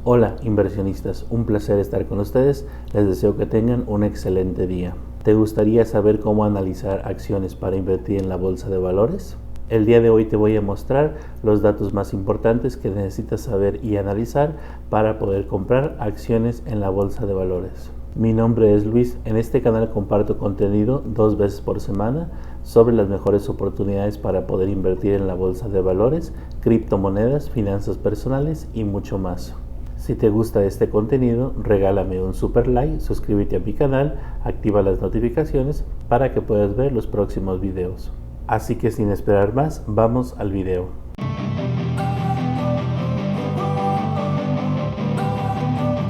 Hola inversionistas, un placer estar con ustedes, les deseo que tengan un excelente día. ¿Te gustaría saber cómo analizar acciones para invertir en la bolsa de valores? El día de hoy te voy a mostrar los datos más importantes que necesitas saber y analizar para poder comprar acciones en la bolsa de valores. Mi nombre es Luis, en este canal comparto contenido 2 veces por semana sobre las mejores oportunidades para poder invertir en la bolsa de valores, criptomonedas, finanzas personales y mucho más. Si te gusta este contenido, regálame un super like, suscríbete a mi canal, activa las notificaciones para que puedas ver los próximos videos. Así que sin esperar más, vamos al video.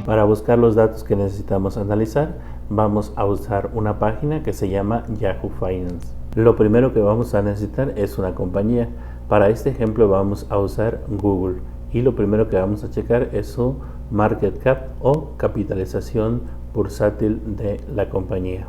Para buscar los datos que necesitamos analizar, vamos a usar una página que se llama Yahoo Finance. Lo primero que vamos a necesitar es una compañía. Para este ejemplo vamos a usar Google y lo primero que vamos a checar es su market cap o capitalización bursátil de la compañía.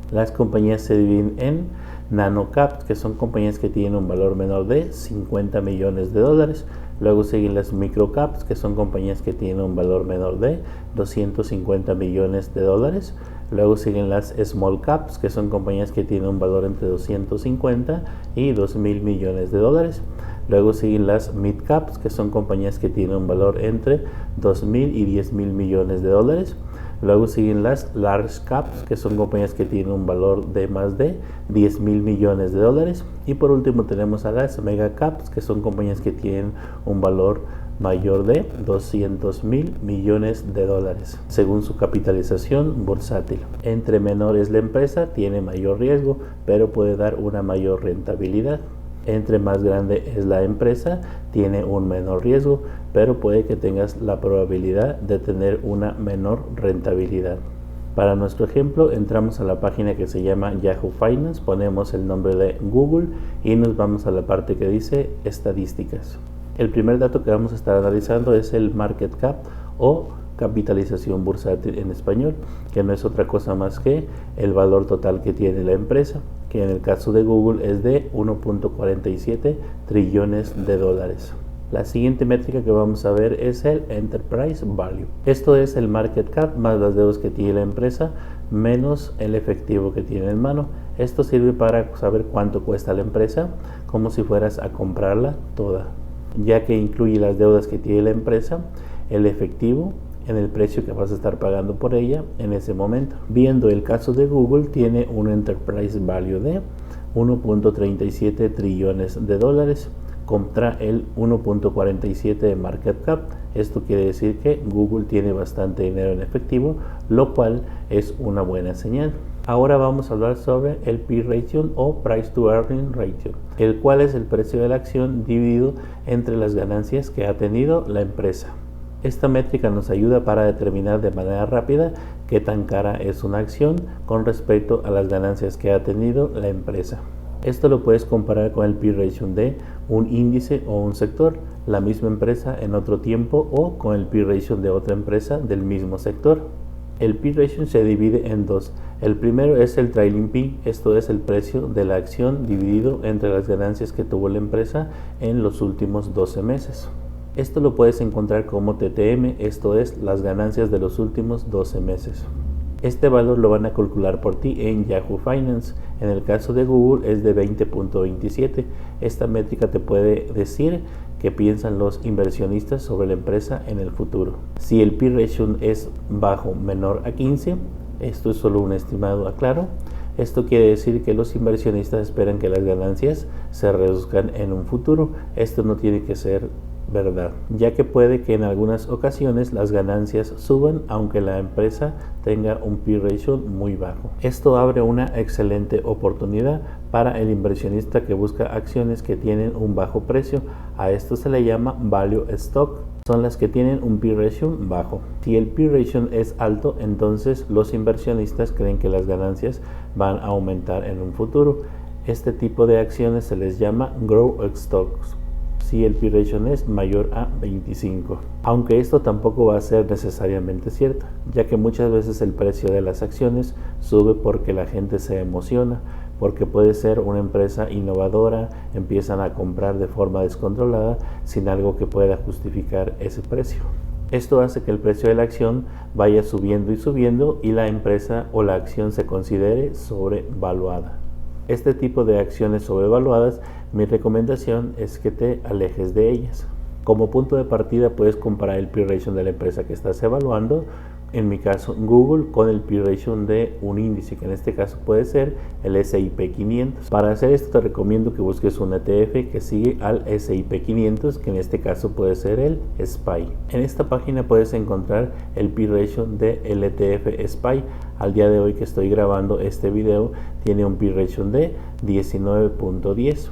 Las compañías se dividen en nano caps, que son compañías que tienen un valor menor de 50 millones de dólares. Luego siguen las micro caps, que son compañías que tienen un valor menor de 250 millones de dólares. Luego siguen las small caps, que son compañías que tienen un valor entre 250 y 2.000 millones de dólares. Luego siguen las mid caps, que son compañías que tienen un valor entre 2.000 y 10.000 millones de dólares. Luego siguen las large caps, que son compañías que tienen un valor de más de 10.000 millones de dólares. Y por último tenemos a las mega caps, que son compañías que tienen un valor mayor de 200.000 millones de dólares, según su capitalización bursátil. Entre menor es la empresa, tiene mayor riesgo, pero puede dar una mayor rentabilidad. Entre más grande es la empresa, tiene un menor riesgo, pero puede que tengas la probabilidad de tener una menor rentabilidad. Para nuestro ejemplo, entramos a la página que se llama Yahoo Finance, ponemos el nombre de Google y nos vamos a la parte que dice estadísticas. El primer dato que vamos a estar analizando es el market cap o capitalización bursátil en español, que no es otra cosa más que el valor total que tiene la empresa, que en el caso de Google es de 1.47 trillones de dólares. La siguiente métrica que vamos a ver es el Enterprise Value. Esto es el market cap más las deudas que tiene la empresa menos el efectivo que tiene en mano. Esto sirve para saber cuánto cuesta la empresa, como si fueras a comprarla toda, ya que incluye las deudas que tiene la empresa, el efectivo en el precio que vas a estar pagando por ella en ese momento. Viendo el caso de Google, tiene un Enterprise Value de 1.37 trillones de dólares contra el 1.47 de market cap. Esto quiere decir que Google tiene bastante dinero en efectivo, lo cual es una buena señal. Ahora vamos a hablar sobre el P ratio o Price to Earning Ratio, el cual es el precio de la acción dividido entre las ganancias que ha tenido la empresa. Esta métrica nos ayuda para determinar de manera rápida qué tan cara es una acción con respecto a las ganancias que ha tenido la empresa. Esto lo puedes comparar con el P ratio de un índice o un sector, la misma empresa en otro tiempo, o con el P ratio de otra empresa del mismo sector. El P ratio se divide en dos. El primero es el trailing P, esto es el precio de la acción dividido entre las ganancias que tuvo la empresa en los últimos 12 meses. Esto lo puedes encontrar como TTM, esto es las ganancias de los últimos 12 meses. Este valor lo van a calcular por ti en Yahoo Finance. En el caso de Google es de 20.27. Esta métrica te puede decir qué piensan los inversionistas sobre la empresa en el futuro. Si el P ratio es bajo, menor a 15, esto es solo un estimado, aclaro. Esto quiere decir que los inversionistas esperan que las ganancias se reduzcan en un futuro. Esto no tiene que ser verdad, ya que puede que en algunas ocasiones las ganancias suban aunque la empresa tenga un P ratio muy bajo. Esto abre una excelente oportunidad para el inversionista que busca acciones que tienen un bajo precio. A esto se le llama value stock, son las que tienen un P ratio bajo. Si el P ratio es alto, entonces los inversionistas creen que las ganancias van a aumentar en un futuro. Este tipo de acciones se les llama growth stocks si el P ratio es mayor a 25. Aunque esto tampoco va a ser necesariamente cierto, ya que muchas veces el precio de las acciones sube porque la gente se emociona, porque puede ser una empresa innovadora, empiezan a comprar de forma descontrolada sin algo que pueda justificar ese precio. Esto hace que el precio de la acción vaya subiendo y subiendo y la empresa o la acción se considere sobrevaluada. Este tipo de acciones sobrevaluadas, mi recomendación es que te alejes de ellas. Como punto de partida puedes comparar el P/E ratio de la empresa que estás evaluando, en mi caso Google, con el P/E ratio de un índice, que en este caso puede ser el S&P 500. Para hacer esto te recomiendo que busques un ETF que sigue al S&P 500, que en este caso puede ser el SPY. En esta página puedes encontrar el P/E ratio del ETF SPY. Al día de hoy que estoy grabando este video tiene un P/E ratio de 19.10.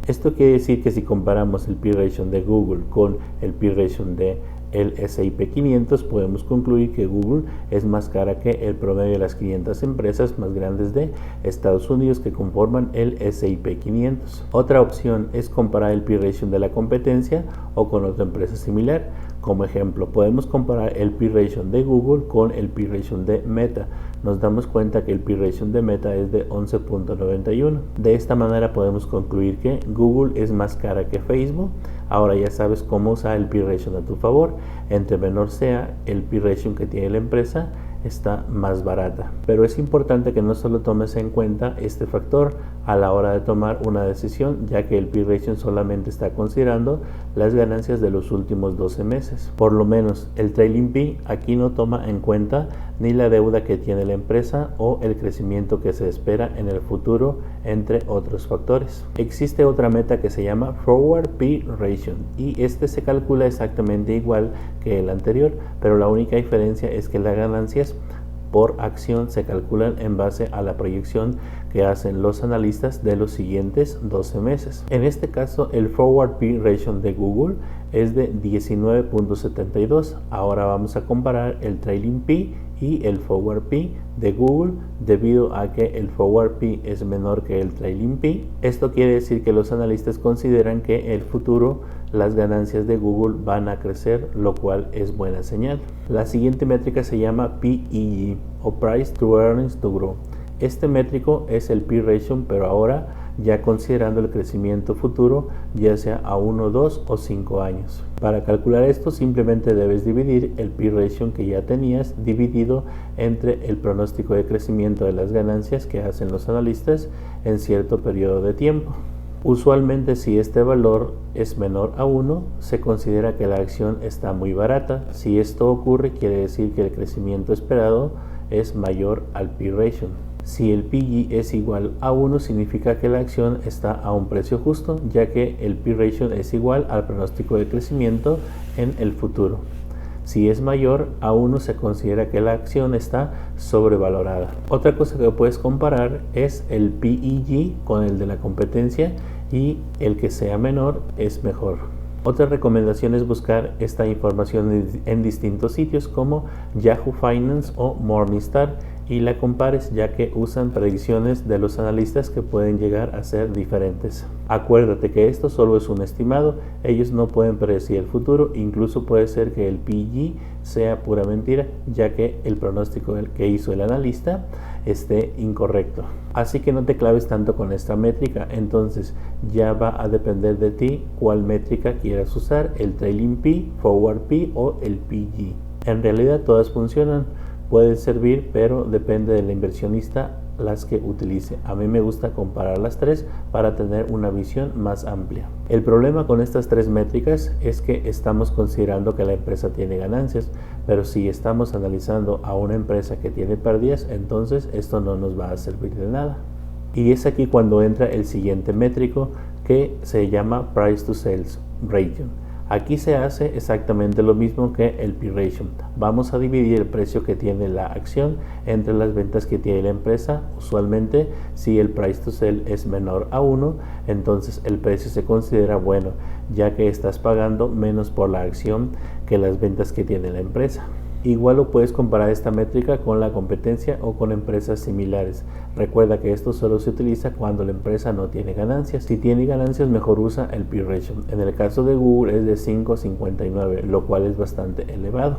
Esto quiere decir que si comparamos el P/E ratio de Google con el P/E ratio de el S&P 500, podemos concluir que Google es más cara que el promedio de las 500 empresas más grandes de Estados Unidos que conforman el S&P 500. Otra opción es comparar el P/E ratio de la competencia o con otra empresa similar. Como ejemplo, podemos comparar el P/E ratio de Google con el P/E ratio de Meta. Nos damos cuenta que el P/E ratio de Meta es de 11.91. De esta manera podemos concluir que Google es más cara que Facebook. Ahora ya sabes cómo usar el P/E ratio a tu favor. Entre menor sea el P/E ratio que tiene la empresa, está más barata. Pero es importante que no solo tomes en cuenta este factor a la hora de tomar una decisión, ya que el P/E ratio solamente está considerando las ganancias de los últimos 12 meses. Por lo menos el trailing P aquí no toma en cuenta ni la deuda que tiene la empresa o el crecimiento que se espera en el futuro, entre otros factores. Existe otra meta que se llama Forward P/E ratio y este se calcula exactamente igual que el anterior, pero la única diferencia es que las ganancias por acción se calculan en base a la proyección que hacen los analistas de los siguientes 12 meses. En este caso, el Forward P/E ratio de Google es de 19.72. Ahora vamos a comparar el Trailing P y el Forward P de Google. Debido a que el Forward P es menor que el Trailing P, esto quiere decir que los analistas consideran que en el futuro las ganancias de Google van a crecer, lo cual es buena señal. La siguiente métrica se llama PEG o Price to Earnings to Grow. Este métrico es el P/E ratio, pero ahora ya considerando el crecimiento futuro, ya sea a 1, 2 o 5 años. Para calcular esto simplemente debes dividir el P/E ratio que ya tenías dividido entre el pronóstico de crecimiento de las ganancias que hacen los analistas en cierto periodo de tiempo. Usualmente si este valor es menor a 1, se considera que la acción está muy barata. Si esto ocurre, quiere decir que el crecimiento esperado es mayor al P/E ratio. Si el PE es igual a 1, significa que la acción está a un precio justo, ya que el P/E ratio es igual al pronóstico de crecimiento en el futuro. Si es mayor a 1, se considera que la acción está sobrevalorada. Otra cosa que puedes comparar es el PEG con el de la competencia y el que sea menor es mejor. Otra recomendación es buscar esta información en distintos sitios como Yahoo Finance o Morningstar y la compares, ya que usan predicciones de los analistas que pueden llegar a ser diferentes. Acuérdate que esto solo es un estimado, ellos no pueden predecir el futuro, incluso puede ser que el PEG sea pura mentira, ya que el pronóstico que hizo el analista esté incorrecto. Así que no te claves tanto con esta métrica, entonces ya va a depender de ti cuál métrica quieras usar, el Trailing P, Forward P o el PEG. En realidad todas funcionan, pueden servir, pero depende del inversionista las que utilice. A mí me gusta comparar las tres para tener una visión más amplia. El problema con estas tres métricas es que estamos considerando que la empresa tiene ganancias, pero si estamos analizando a una empresa que tiene pérdidas, entonces esto no nos va a servir de nada. Y es aquí cuando entra el siguiente métrico, que se llama Price to Sales Ratio. Aquí se hace exactamente lo mismo que el P/E ratio. Vamos a dividir el precio que tiene la acción entre las ventas que tiene la empresa. Usualmente, si el Price to Sell es menor a 1, entonces el precio se considera bueno, ya que estás pagando menos por la acción que las ventas que tiene la empresa. Igual lo puedes comparar esta métrica con la competencia o con empresas similares. Recuerda que esto solo se utiliza cuando la empresa no tiene ganancias. Si tiene ganancias, mejor usa el P/E ratio. En el caso de Google es de 5.59, lo cual es bastante elevado.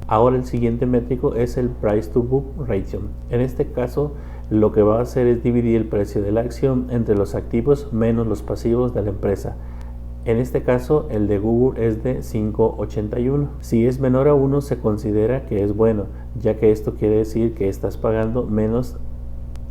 Ahora el siguiente métrico es el Price to Book Ratio. En este caso, lo que va a hacer es dividir el precio de la acción entre los activos menos los pasivos de la empresa. En este caso, el de Google es de 5.81. Si es menor a 1, se considera que es bueno, ya que esto quiere decir que estás pagando menos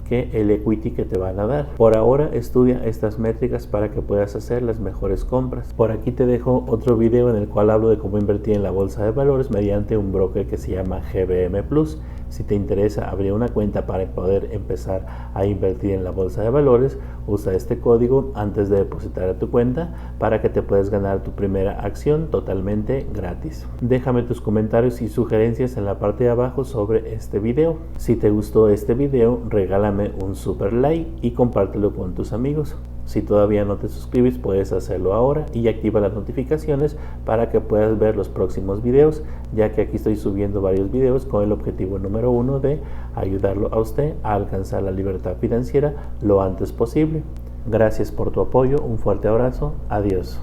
que el equity que te van a dar. Por ahora estudia estas métricas para que puedas hacer las mejores compras. Por aquí te dejo otro video en el cual hablo de cómo invertir en la bolsa de valores mediante un broker que se llama GBM Plus. Si te interesa abrir una cuenta para poder empezar a invertir en la bolsa de valores, usa este código antes de depositar a tu cuenta para que te puedas ganar tu primera acción totalmente gratis. Déjame tus comentarios y sugerencias en la parte de abajo sobre este video. Si te gustó este video, regálame un super like y compártelo con tus amigos. Si todavía no te suscribes, puedes hacerlo ahora y activa las notificaciones para que puedas ver los próximos videos, ya que aquí estoy subiendo varios videos con el objetivo número 1 de ayudarlo a usted a alcanzar la libertad financiera lo antes posible. Gracias por tu apoyo, un fuerte abrazo, adiós.